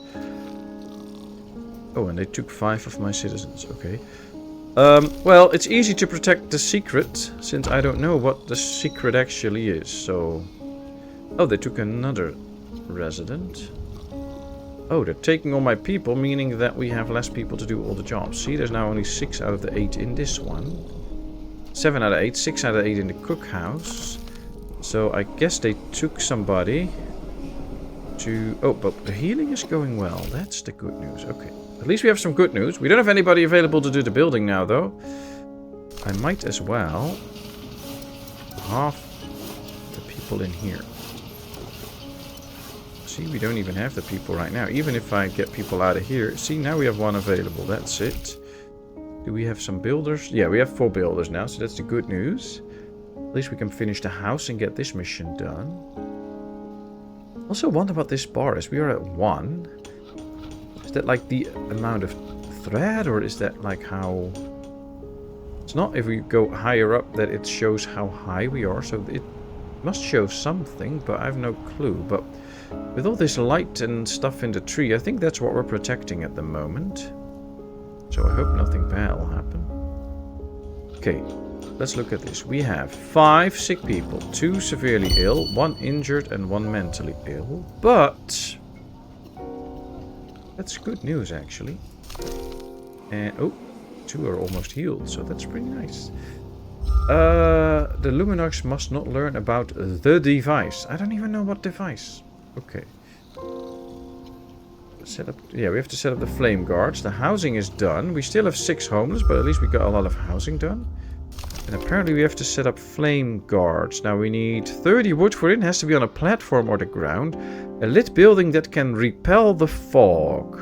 Oh, and they took 5 of my citizens. Okay. Well, it's easy to protect the secret, since I don't know what the secret actually is, so... Oh, they took another resident. Oh, they're taking all my people, meaning that we have less people to do all the jobs. See, there's now only 6 out of the 8 in this one. 7 out of 8, 6 out of 8 in the cookhouse. So I guess they took somebody to... Oh, but the healing is going well. That's the good news. Okay. At least we have some good news. We don't have anybody available to do the building now, though. I might as well half the people in here. See, we don't even have the people right now. Even if I get people out of here. See, now we have 1 available. That's it. Do we have some builders? Yeah, we have 4 builders now, so that's the good news. At least we can finish the house and get this mission done. Also wonder what this bar is. We are at 1. Is that like the amount of thread, or is that like how... It's not if we go higher up that it shows how high we are, so it must show something, but I have no clue. But with all this light and stuff in the tree, I think that's what we're protecting at the moment. So I hope nothing bad will happen. Okay, let's look at this. We have 5 sick people, 2 severely ill, 1 injured and 1 mentally ill. But that's good news, actually. And oh, 2 are almost healed, so that's pretty nice. The Luminarchs must not learn about the device. I don't even know what device. Okay. Set up. Yeah, we have to set up the flame guards. The housing is done. We still have 6 homeless, but at least we got a lot of housing done. And apparently we have to set up flame guards. Now we need 30 wood for it. It has to be on a platform or the ground. A lit building that can repel the fog.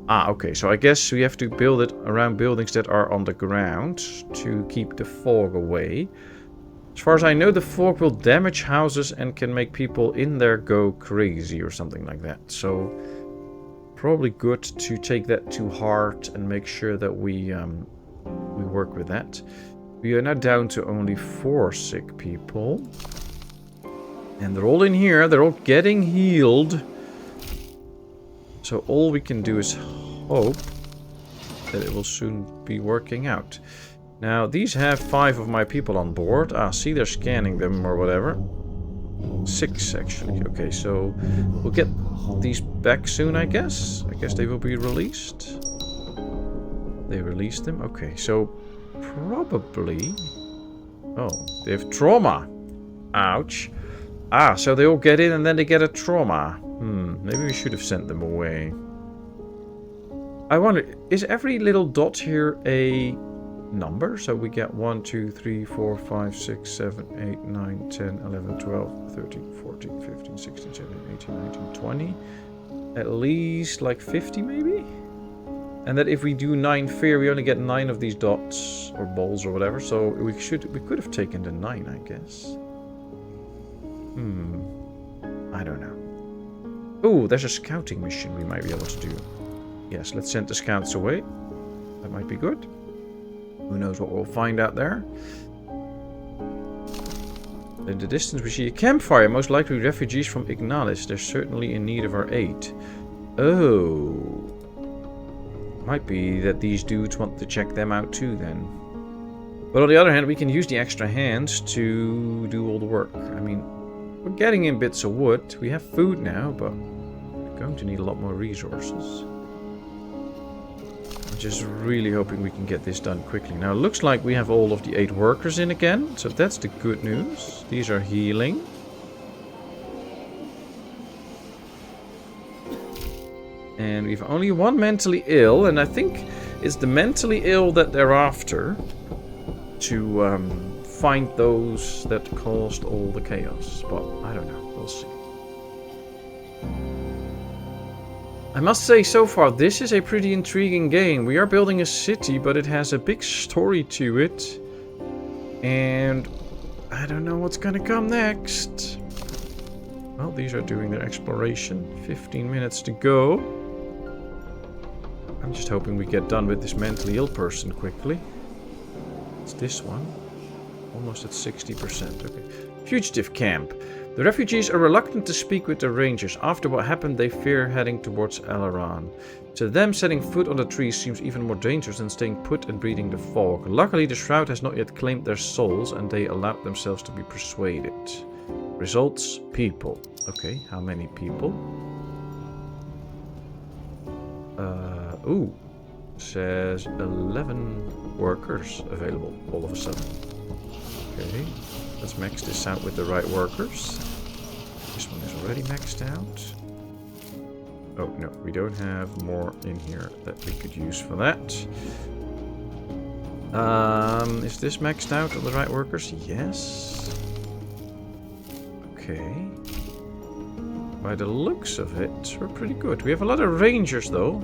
Ah, okay. So I guess we have to build it around buildings that are on the ground to keep the fog away. As far as I know, the fog will damage houses and can make people in there go crazy or something like that. So probably good to take that to heart and make sure that we work with that. We are now down to only 4 sick people. And they're all in here. They're all getting healed. So all we can do is hope that it will soon be working out. Now, these have 5 of my people on board. Ah, see, they're scanning them or whatever. 6, actually. Okay, so we'll get these back soon, I guess. I guess they will be released. They released them. Okay, so probably... Oh, they have trauma. Ouch. Ah, so they all get in and then they get a trauma. Maybe we should have sent them away. I wonder, is every little dot here a number? So we get 1, 2, 3, 4, 5, 6, 7, 8, 9, 10, 11, 12, 13, 14, 15, 16, 17, 18, 19, 20. At least like 50 maybe? And that if we do 9 fear, we only get 9 of these dots or balls or whatever. So we could have taken the 9, I guess. I don't know. Oh, there's a scouting mission we might be able to do. Yes, let's send the scouts away. That might be good. Who knows what we'll find out there. In the distance we see a campfire. Most likely refugees from Ignalis. They're certainly in need of our aid. Oh. Might be that these dudes want to check them out too then. But on the other hand, we can use the extra hands to do all the work. I mean, we're getting in bits of wood. We have food now, but we're going to need a lot more resources. I'm just really hoping we can get this done quickly. Now, it looks like we have all of the 8 workers in again, so that's the good news. These are healing. And we've only 1 mentally ill, and I think It's the mentally ill that they're after to find those that caused all the chaos. But I don't know. We'll see. I must say, so far, this is a pretty intriguing game. We are building a city, but it has a big story to it. And I don't know what's gonna come next. Well, these are doing their exploration. 15 minutes to go. I'm just hoping we get done with this mentally ill person quickly. It's this one. Almost at 60%. Okay. Fugitive camp. The refugees are reluctant to speak with the rangers. After what happened, they fear heading towards Alaran. To them, setting foot on the trees seems even more dangerous than staying put and breathing the fog. Luckily, the shroud has not yet claimed their souls, and they allowed themselves to be persuaded. Results, people. Okay, how many people? Ooh. Says 11 workers available all of a sudden. Okay. Let's max this out with the right workers. This one is already maxed out. Oh, no, we don't have more in here that we could use for that. Is this maxed out on the right workers? Yes. Okay. By the looks of it, we're pretty good. We have a lot of rangers, though.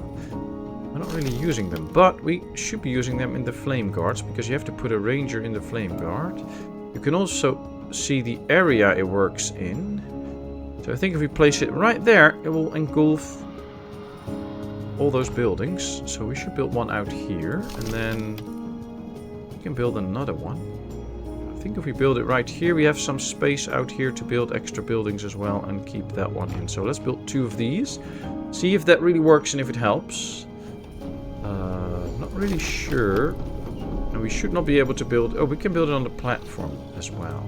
We're not really using them, but we should be using them in the flame guards, because you have to put a ranger in the flame guard. You can also see the area it works in. So I think if we place it right there, it will engulf all those buildings. So we should build one out here, and then we can build another one. I think if we build it right here, we have some space out here to build extra buildings as well and keep that one in. So let's build 2 of these. See if that really works and if it helps. Not really sure. And we should not be able to build... Oh, we can build it on the platform as well.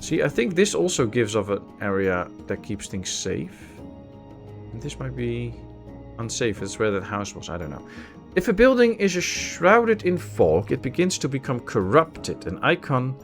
See, I think this also gives off an area that keeps things safe. And this might be unsafe. It's where that house was. I don't know. If a building is shrouded in fog, it begins to become corrupted. An icon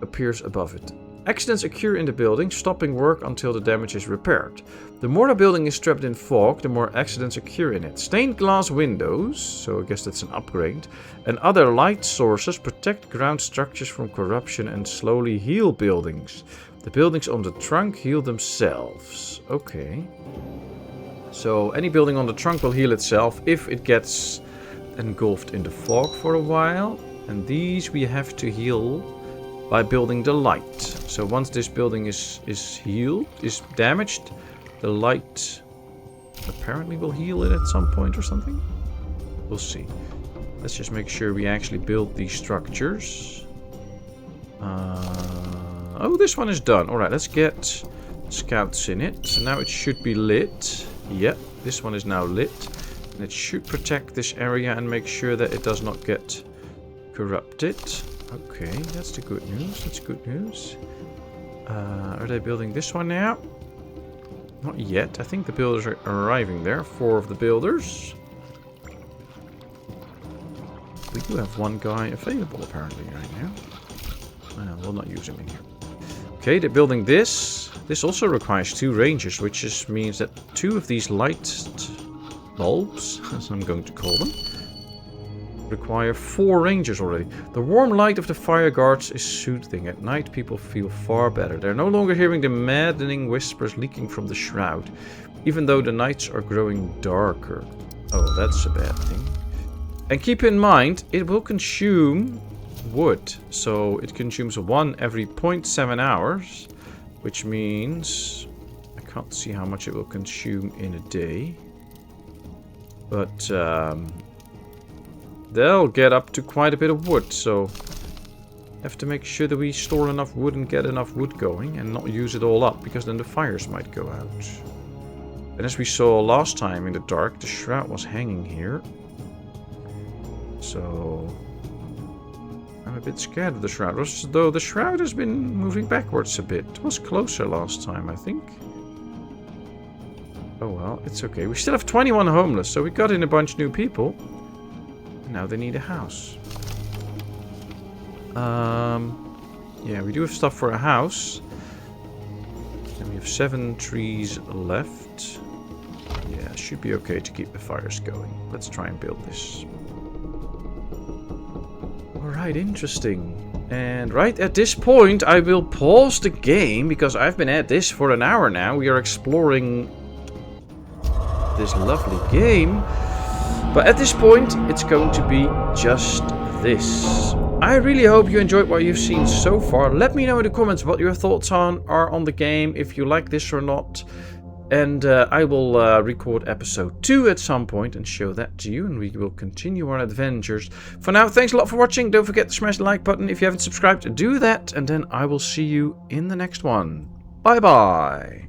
appears above it. Accidents occur in the building, stopping work until the damage is repaired. The more a building is trapped in fog, the more accidents occur in it. Stained glass windows, so I guess that's an upgrade, and other light sources protect ground structures from corruption and slowly heal buildings. The buildings on the trunk heal themselves. Okay. So any building on the trunk will heal itself if it gets engulfed in the fog for a while. And these we have to heal by building the light. So once this building is healed, is damaged, the light apparently will heal it at some point or something. We'll see. Let's just make sure we actually build these structures. Oh, this one is done. Alright, let's get scouts in it. So now it should be lit. Yep, this one is now lit. And it should protect this area and make sure that it does not get corrupted. Okay, that's the good news. That's good news. Are they building this one now? Not yet. I think the builders are arriving there. 4 of the builders. We do have one guy available apparently right now. We'll not use him in here. Okay, they're building this. This also requires 2 rangers, which just means that 2 of these light bulbs, as I'm going to call them, require 4 rangers already. The warm light of the fire guards is soothing. At night, people feel far better. They're no longer hearing the maddening whispers leaking from the shroud, even though the nights are growing darker. Oh, that's a bad thing. And keep in mind, it will consume wood. So it consumes 1 every 0.7 hours, which means I can't see how much it will consume in a day. But they'll get up to quite a bit of wood, so have to make sure that we store enough wood and get enough wood going and not use it all up, because then the fires might go out. And as we saw last time in the dark, the shroud was hanging here. So I'm a bit scared of the shroud, though the shroud has been moving backwards a bit. It was closer last time, I think. Oh well, it's okay. We still have 21 homeless, so we got in a bunch of new people. Now they need a house. Yeah, we do have stuff for a house. And we have 7 trees left. Yeah, should be okay to keep the fires going. Let's try and build this. Alright, interesting. And right at this point, I will pause the game, because I've been at this for an hour now. We are exploring this lovely game. But at this point, it's going to be just this. I really hope you enjoyed what you've seen so far. Let me know in the comments what your thoughts are on the game, if you like this or not. And I will record episode 2 at some point and show that to you, and we will continue our adventures. For now, thanks a lot for watching. Don't forget to smash the like button. If you haven't subscribed, do that, and then I will see you in the next one. Bye bye.